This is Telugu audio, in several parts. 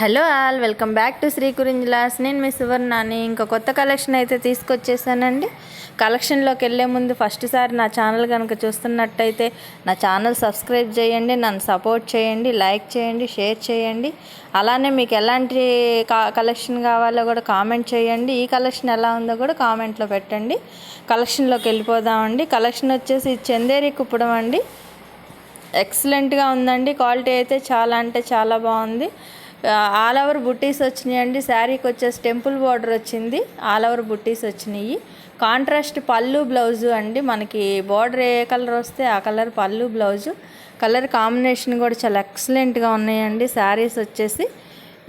Hello all, welcome back to Shri కురింజ్లాస్. నేను మీ సువర్ణని ఇంకో కొత్త కలెక్షన్ అయితే తీసుకొచ్చేసానండి. కలెక్షన్లోకి వెళ్ళే ముందు ఫస్ట్ సారి నా ఛానల్ కనుక చూస్తున్నట్టయితే నా ఛానల్ సబ్స్క్రైబ్ చేయండి, నన్ను సపోర్ట్ చేయండి, లైక్ చేయండి, షేర్ చేయండి. అలానే మీకు ఎలాంటి కలెక్షన్ కావాలో కూడా కామెంట్ చేయండి. ఈ కలెక్షన్ ఎలా ఉందో కూడా కామెంట్లో పెట్టండి. కలెక్షన్లోకి వెళ్ళిపోదామండి. కలెక్షన్ వచ్చేసి చందేరి కుప్పడం అండి. ఎక్సలెంట్గా ఉందండి. క్వాలిటీ అయితే చాలా అంటే చాలా బాగుంది. ఆల్ ఓవర్ బుట్టీస్ వచ్చినాయండి. శారీకి వచ్చేసి టెంపుల్ బార్డర్ వచ్చింది. ఆల్ ఓవర్ బుట్టీస్ వచ్చినాయి. కాంట్రాస్ట్ పళ్ళు బ్లౌజు అండి. మనకి బార్డర్ ఏ కలర్ వస్తే ఆ కలర్ పళ్ళు బ్లౌజు. కలర్ కాంబినేషన్ కూడా చాలా ఎక్సలెంట్గా ఉన్నాయండి. శారీస్ వచ్చేసి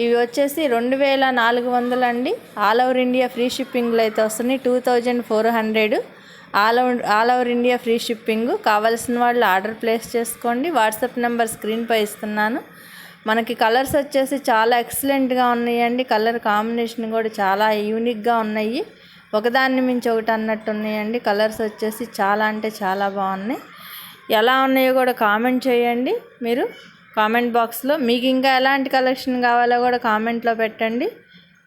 ఇవి వచ్చేసి 2400 అండి. ఆల్ ఓవర్ ఇండియా ఫ్రీ షిప్పింగ్లో అయితే వస్తున్నాయి. 2400 all over India free shipping. కావాల్సిన వాళ్ళు ఆర్డర్ ప్లేస్ చేసుకోండి. వాట్సాప్ నెంబర్ స్క్రీన్పై ఇస్తున్నాను. మనకి కలర్స్ వచ్చేసి చాలా ఎక్సలెంట్గా ఉన్నాయండి. కలర్ కాంబినేషన్ కూడా చాలా యూనిక్గా ఉన్నాయి. ఒకదాన్ని మించి ఒకటి అన్నట్టు ఉన్నాయండి. కలర్స్ వచ్చేసి చాలా అంటే చాలా బాగున్నాయి. ఎలా ఉన్నాయో కూడా కామెంట్ చేయండి. మీరు కామెంట్ బాక్స్లో మీకు ఇంకా ఎలాంటి కలెక్షన్ కావాలో కూడా కామెంట్లో పెట్టండి.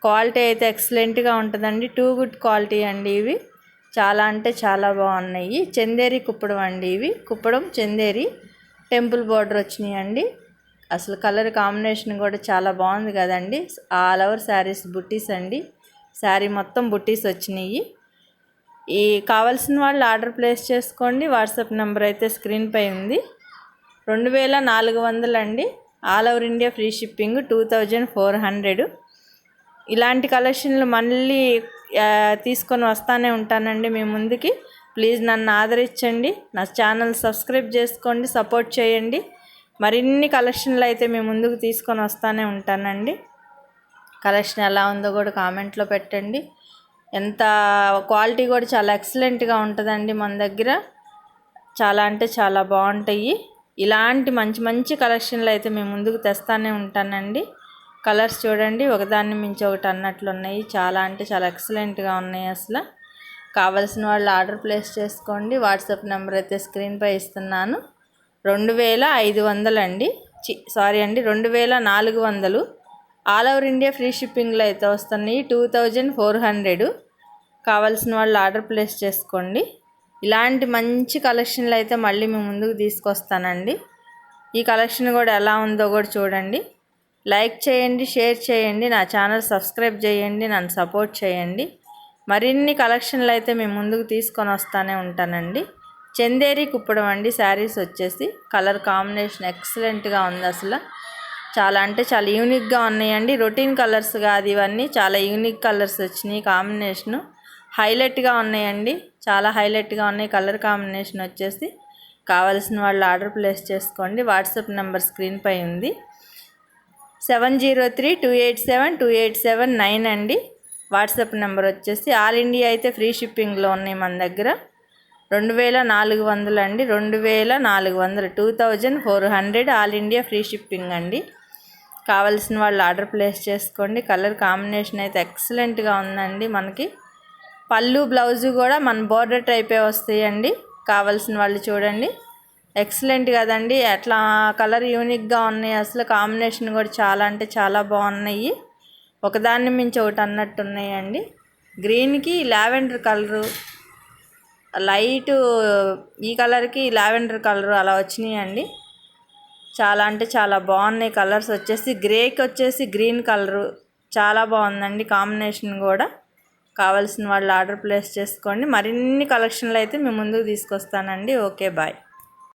క్వాలిటీ అయితే ఎక్సలెంట్గా ఉంటుందండి. టూ గుడ్ క్వాలిటీ అండి. ఇవి చాలా అంటే చాలా బాగున్నాయి. చందేరి కుప్పడం అండి. ఇవి కుప్పడం చందేరి టెంపుల్ బార్డర్ వచ్చినాయి అండి. అసలు కలర్ కాంబినేషన్ కూడా చాలా బాగుంది కదండి. ఆల్ ఓవర్ శారీస్ బుట్టీస్ అండి. శారీ మొత్తం బుట్టీస్ వచ్చినాయి. ఈ కావాల్సిన వాళ్ళు ఆర్డర్ ప్లేస్ చేసుకోండి. వాట్సాప్ నెంబర్ అయితే స్క్రీన్పై ఉంది. 2400 అండి. All over India free shipping 2400. ఇలాంటి కలెక్షన్లు మళ్ళీ తీసుకొని వస్తూనే ఉంటానండి మీ ముందుకి. ప్లీజ్ నన్ను ఆదరించండి. నా ఛానల్ సబ్స్క్రైబ్ చేసుకోండి, సపోర్ట్ చేయండి. మరిన్ని కలెక్షన్లు అయితే మీ ముందుకు తీసుకొని వస్తూనే ఉంటానండి. కలెక్షన్ ఎలా ఉందో కూడా కామెంట్లో పెట్టండి. ఎంత క్వాలిటీ కూడా చాలా ఎక్సలెంట్గా ఉంటుందండి. మన దగ్గర చాలా అంటే చాలా బాగుంటాయి. ఇలాంటి మంచి మంచి కలెక్షన్లు అయితే మీ ముందుకు తెస్తూనే ఉంటానండి. కలర్స్ చూడండి, ఒకదాన్ని మించి ఒకటి అన్నట్లు ఉన్నాయి. చాలా అంటే చాలా ఎక్సలెంట్గా ఉన్నాయి. అసలు కావాల్సిన వాళ్ళు ఆర్డర్ ప్లేస్ చేసుకోండి. వాట్సాప్ నెంబర్ అయితే స్క్రీన్పై ఇస్తున్నాను. 2500 అండి. సారీ అండి, 2400. ఆల్ ఓవర్ ఇండియా ఫ్రీ షిప్పింగ్లో అయితే వస్తున్నాయి. 2400. కావాల్సిన వాళ్ళు ఆర్డర్ ప్లేస్ చేసుకోండి. ఇలాంటి మంచి కలెక్షన్లు అయితే మళ్ళీ మీ ముందుకు తీసుకొస్తానండి. ఈ కలెక్షన్ కూడా ఎలా ఉందో కూడా చూడండి. లైక్ చేయండి, షేర్ చేయండి, నా ఛానల్ సబ్స్క్రైబ్ చేయండి, నన్ను సపోర్ట్ చేయండి. మరిన్ని కలెక్షన్లు అయితే మీ ముందుకు తీసుకొని వస్తూనే ఉంటానండి. చందేరి కుప్పడం అండి. శారీస్ వచ్చేసి కలర్ కాంబినేషన్ ఎక్సలెంట్గా ఉంది. అసలు చాలా అంటే చాలా యూనిక్గా ఉన్నాయండి. రొటీన్ కలర్స్ కాదు ఇవన్నీ. చాలా యూనిక్ కలర్స్ వచ్చినాయి. కాంబినేషను హైలైట్గా ఉన్నాయండి. చాలా హైలైట్గా ఉన్నాయి. కలర్ కాంబినేషన్ వచ్చేసి కావాల్సిన వాళ్ళు ఆర్డర్ ప్లేస్ చేసుకోండి. వాట్సాప్ నెంబర్ స్క్రీన్పై ఉంది. 7032872879 అండి. వాట్సాప్ నెంబర్ వచ్చేసి. ఆల్ ఇండియా అయితే ఫ్రీ షిప్పింగ్లో ఉన్నాయి మన దగ్గర. 2400 అండి. 2400 2400 ఆల్ ఇండియా ఫ్రీ షిప్పింగ్ అండి. కావాల్సిన వాళ్ళు ఆర్డర్ ప్లేస్ చేసుకోండి. కలర్ కాంబినేషన్ అయితే ఎక్సలెంట్గా ఉందండి. మనకి పళ్ళు బ్లౌజు కూడా మన బోర్డర్ టైపే వస్తాయండి. కావాల్సిన వాళ్ళు చూడండి. ఎక్సలెంట్ కదండి. అట్లా కలర్ యూనిక్గా ఉన్నాయి. అసలు కాంబినేషన్ కూడా చాలా అంటే చాలా బాగున్నాయి. ఒకదాన్ని మించి ఒకటి అన్నట్టు ఉన్నాయండి. గ్రీన్కి లావెండర్ కలరు, లైటు ఈ కలర్కి లావెండర్ కలర్ అలా వచ్చినాయండి. చాలా అంటే చాలా బాగున్నాయి. కలర్స్ వచ్చేసి గ్రేకి వచ్చేసి గ్రీన్ కలరు చాలా బాగుందండి. కాంబినేషన్ కూడా కావాల్సిన వాళ్ళు ఆర్డర్ ప్లేస్ చేసుకోండి. మరిన్ని కలెక్షన్లు అయితే మీ ముందుకు తీసుకొస్తానండి. Okay, bye.